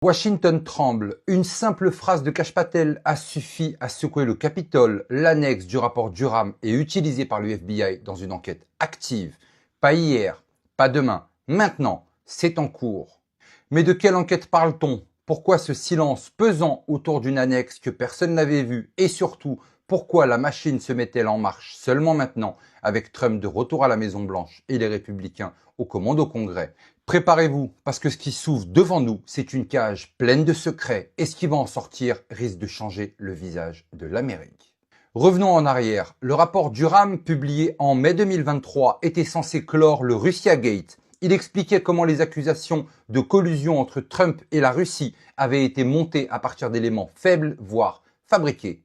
Washington tremble. Une simple phrase de Kash Patel a suffi à secouer le Capitole. L'annexe du rapport Durham est utilisée par le FBI dans une enquête active. Pas hier, pas demain, maintenant, c'est en cours. Mais de quelle enquête parle-t-on? Pourquoi ce silence pesant autour d'une annexe que personne n'avait vue? Et surtout, pourquoi la machine se met-elle en marche seulement maintenant, avec Trump de retour à la Maison-Blanche et les républicains aux commandes au Congrès? Préparez-vous, parce que ce qui s'ouvre devant nous, c'est une cage pleine de secrets, et ce qui va en sortir risque de changer le visage de l'Amérique. Revenons en arrière. Le rapport Durham, publié en mai 2023, était censé clore le Russia Gate. Il expliquait comment les accusations de collusion entre Trump et la Russie avaient été montées à partir d'éléments faibles, voire fabriqués.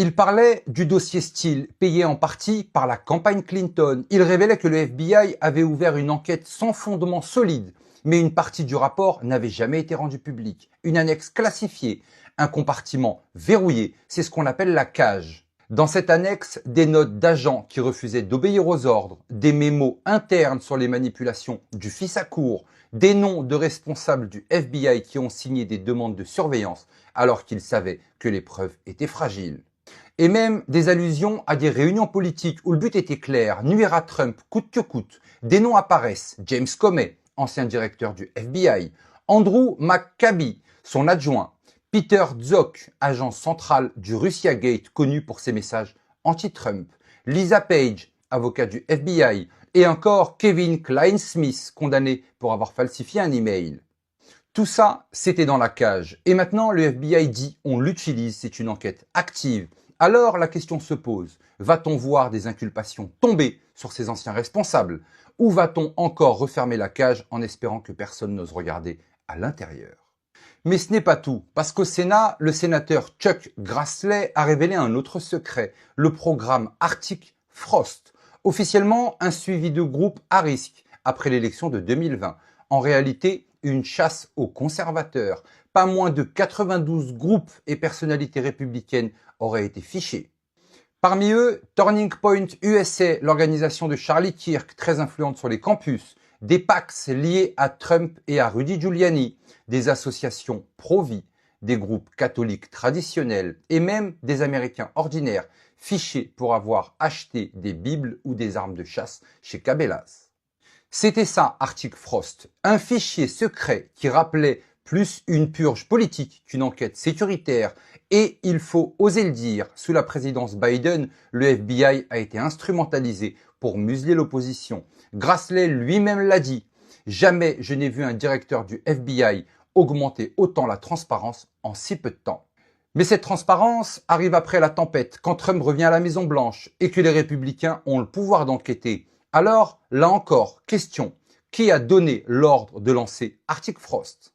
Il parlait du dossier Steele, payé en partie par la campagne Clinton. Il révélait que le FBI avait ouvert une enquête sans fondement solide, mais une partie du rapport n'avait jamais été rendue publique. Une annexe classifiée, un compartiment verrouillé, c'est ce qu'on appelle la cage. Dans cette annexe, des notes d'agents qui refusaient d'obéir aux ordres, des mémos internes sur les manipulations du fils à cour, des noms de responsables du FBI qui ont signé des demandes de surveillance alors qu'ils savaient que les preuves étaient fragiles. Et même des allusions à des réunions politiques où le but était clair, nuire à Trump coûte que coûte. Des noms apparaissent, James Comey, ancien directeur du FBI, Andrew McCabe, son adjoint, Peter Strzok, agent central du Russia Gate connu pour ses messages anti-Trump, Lisa Page, avocat du FBI, et encore Kevin Klein-Smith, condamné pour avoir falsifié un email. Tout ça, c'était dans la cage. Et maintenant, le FBI dit on l'utilise, c'est une enquête active. Alors la question se pose, va-t-on voir des inculpations tomber sur ces anciens responsables? Ou va-t-on encore refermer la cage en espérant que personne n'ose regarder à l'intérieur? Mais ce n'est pas tout, parce qu'au Sénat, le sénateur Chuck Grassley a révélé un autre secret, le programme Arctic Frost, officiellement un suivi de groupe à risque après l'élection de 2020. En réalité, une chasse aux conservateurs. Pas moins de 92 groupes et personnalités républicaines auraient été fichés. Parmi eux, Turning Point USA, l'organisation de Charlie Kirk, très influente sur les campus, des PACs liés à Trump et à Rudy Giuliani, des associations pro-vie, des groupes catholiques traditionnels et même des Américains ordinaires fichés pour avoir acheté des bibles ou des armes de chasse chez Cabela's. C'était ça, Arctic Frost, un fichier secret qui rappelait plus une purge politique qu'une enquête sécuritaire. Et il faut oser le dire, sous la présidence Biden, le FBI a été instrumentalisé pour museler l'opposition. Grassley lui-même l'a dit, jamais je n'ai vu un directeur du FBI augmenter autant la transparence en si peu de temps. Mais cette transparence arrive après la tempête, quand Trump revient à la Maison-Blanche et que les républicains ont le pouvoir d'enquêter. Alors, là encore, question, qui a donné l'ordre de lancer Arctic Frost?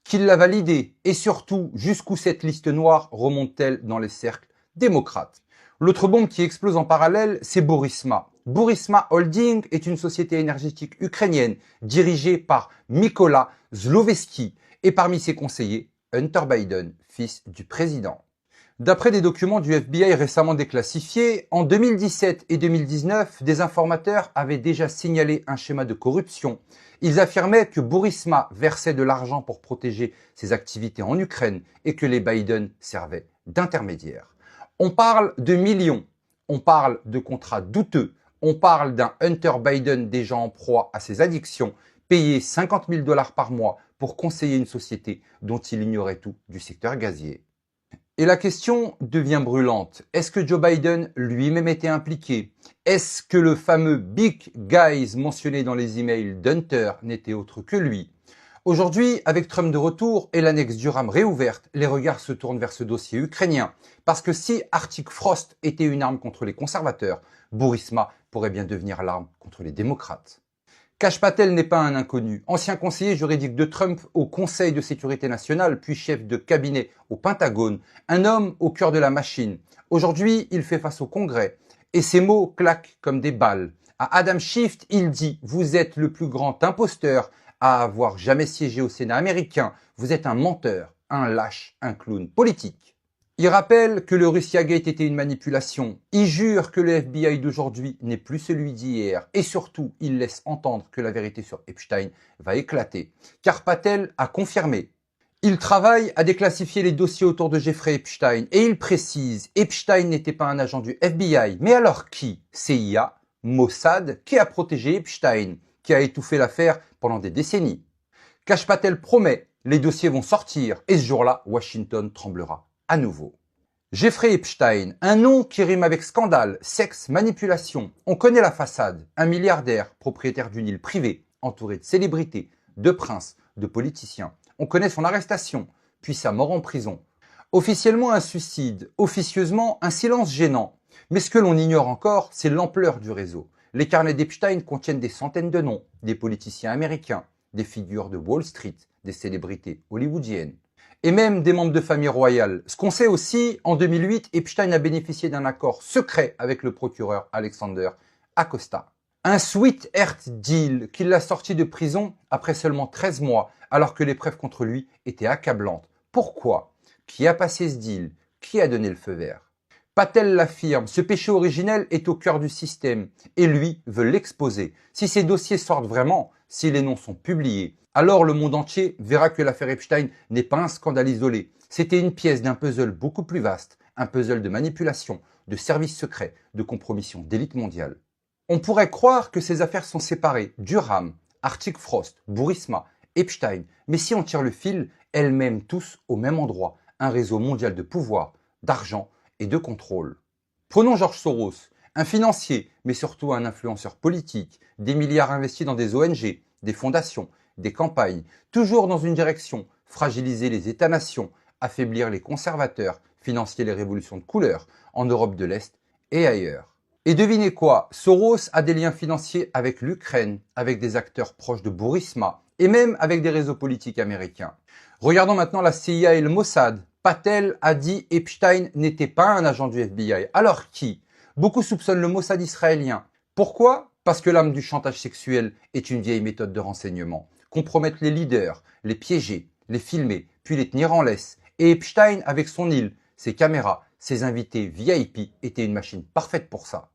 Qui l'a validé? Et surtout, jusqu'où cette liste noire remonte-t-elle dans les cercles démocrates? L'autre bombe qui explose en parallèle, c'est Burisma. Burisma Holding est une société énergétique ukrainienne dirigée par Mykola Zloveski et parmi ses conseillers, Hunter Biden, fils du président. D'après des documents du FBI récemment déclassifiés, en 2017 et 2019, des informateurs avaient déjà signalé un schéma de corruption. Ils affirmaient que Burisma versait de l'argent pour protéger ses activités en Ukraine et que les Biden servaient d'intermédiaires. On parle de millions, on parle de contrats douteux, on parle d'un Hunter Biden déjà en proie à ses addictions, payé 50 000 $ par mois pour conseiller une société dont il ignorait tout du secteur gazier. Et la question devient brûlante. Est-ce que Joe Biden lui-même était impliqué? Est-ce que le fameux Big Guys mentionné dans les emails d'Hunter n'était autre que lui? Aujourd'hui, avec Trump de retour et l'annexe Durham réouverte, les regards se tournent vers ce dossier ukrainien. Parce que si Arctic Frost était une arme contre les conservateurs, Burisma pourrait bien devenir l'arme contre les démocrates. Kash Patel n'est pas un inconnu. Ancien conseiller juridique de Trump au Conseil de sécurité nationale, puis chef de cabinet au Pentagone, un homme au cœur de la machine. Aujourd'hui, il fait face au Congrès et ses mots claquent comme des balles. À Adam Schiff, il dit « Vous êtes le plus grand imposteur à avoir jamais siégé au Sénat américain. Vous êtes un menteur, un lâche, un clown politique. » Il rappelle que le Russia Gate était une manipulation. Il jure que le FBI d'aujourd'hui n'est plus celui d'hier. Et surtout, il laisse entendre que la vérité sur Epstein va éclater. Car Patel a confirmé. Il travaille à déclassifier les dossiers autour de Jeffrey Epstein et il précise, Epstein n'était pas un agent du FBI, mais alors qui? CIA, Mossad, qui a protégé Epstein, qui a étouffé l'affaire pendant des décennies. Kash Patel promet, les dossiers vont sortir et ce jour-là, Washington tremblera à nouveau. Jeffrey Epstein, un nom qui rime avec scandale, sexe, manipulation. On connaît la façade, un milliardaire, propriétaire d'une île privée, entouré de célébrités, de princes, de politiciens. On connaît son arrestation, puis sa mort en prison. Officiellement un suicide, officieusement un silence gênant. Mais ce que l'on ignore encore, c'est l'ampleur du réseau. Les carnets d'Epstein contiennent des centaines de noms, des politiciens américains, des figures de Wall Street, des célébrités hollywoodiennes, et même des membres de famille royale. Ce qu'on sait aussi, en 2008, Epstein a bénéficié d'un accord secret avec le procureur Alexander Acosta. Un sweetheart deal qui l'a sorti de prison après seulement 13 mois, alors que les preuves contre lui étaient accablantes. Pourquoi? Qui a passé ce deal? Qui a donné le feu vert? Patel l'affirme, ce péché originel est au cœur du système et lui veut l'exposer. Si ces dossiers sortent vraiment, si les noms sont publiés, alors le monde entier verra que l'affaire Epstein n'est pas un scandale isolé. C'était une pièce d'un puzzle beaucoup plus vaste, un puzzle de manipulation, de services secrets, de compromission d'élite mondiale. On pourrait croire que ces affaires sont séparées, Durham, Arctic Frost, Burisma, Epstein, mais si on tire le fil, elles mènent tous au même endroit, un réseau mondial de pouvoir, d'argent et de contrôle. Prenons George Soros, un financier, mais surtout un influenceur politique, des milliards investis dans des ONG, des fondations, des campagnes, toujours dans une direction, fragiliser les États-nations, affaiblir les conservateurs, financer les révolutions de couleur en Europe de l'Est et ailleurs. Et devinez quoi, Soros a des liens financiers avec l'Ukraine, avec des acteurs proches de Burisma et même avec des réseaux politiques américains. Regardons maintenant la CIA et le Mossad. Patel a dit Epstein n'était pas un agent du FBI. Alors qui? Beaucoup soupçonnent le Mossad israélien. Pourquoi? Parce que l'âme du chantage sexuel est une vieille méthode de renseignement. Compromettre les leaders, les piéger, les filmer, puis les tenir en laisse. Et Epstein, avec son île, ses caméras, ses invités VIP, était une machine parfaite pour ça.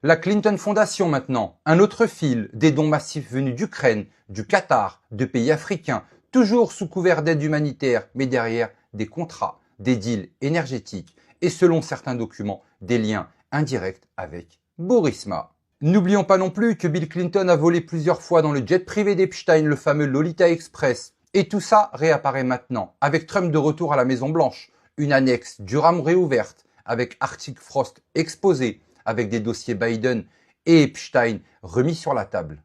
La Clinton Foundation maintenant, un autre fil, des dons massifs venus d'Ukraine, du Qatar, de pays africains, toujours sous couvert d'aide humanitaire, mais derrière des contrats, des deals énergétiques et selon certains documents, des liens indirects avec Burisma. N'oublions pas non plus que Bill Clinton a volé plusieurs fois dans le jet privé d'Epstein, le fameux Lolita Express. Et tout ça réapparaît maintenant, avec Trump de retour à la Maison Blanche, une annexe Durham réouverte, avec Arctic Frost exposé, avec des dossiers Biden et Epstein remis sur la table.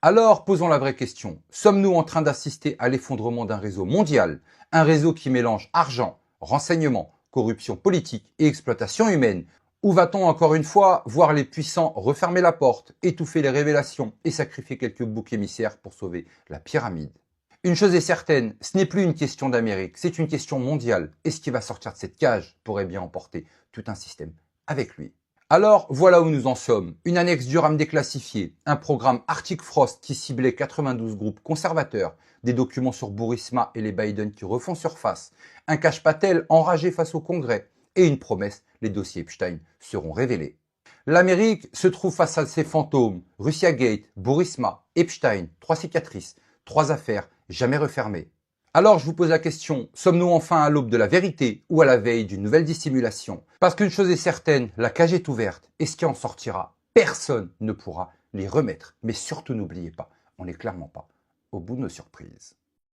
Alors, posons la vraie question. Sommes-nous en train d'assister à l'effondrement d'un réseau mondial, un réseau qui mélange argent, renseignement, corruption politique et exploitation humaine? Ou va-t-on encore une fois voir les puissants refermer la porte, étouffer les révélations et sacrifier quelques boucs émissaires pour sauver la pyramide? Une chose est certaine, ce n'est plus une question d'Amérique, c'est une question mondiale. Et ce qui va sortir de cette cage pourrait bien emporter tout un système avec lui. Alors, voilà où nous en sommes. Une annexe Durham déclassifiée, un programme Arctic Frost qui ciblait 92 groupes conservateurs, des documents sur Burisma et les Biden qui refont surface, un Kash Patel enragé face au Congrès et une promesse, les dossiers Epstein seront révélés. L'Amérique se trouve face à ses fantômes, Russia Gate, Burisma, Epstein, 3 cicatrices, 3 affaires jamais refermées. Alors je vous pose la question, sommes-nous enfin à l'aube de la vérité ou à la veille d'une nouvelle dissimulation? Parce qu'une chose est certaine, la cage est ouverte et ce qui en sortira, personne ne pourra les remettre. Mais surtout n'oubliez pas, on n'est clairement pas au bout de nos surprises.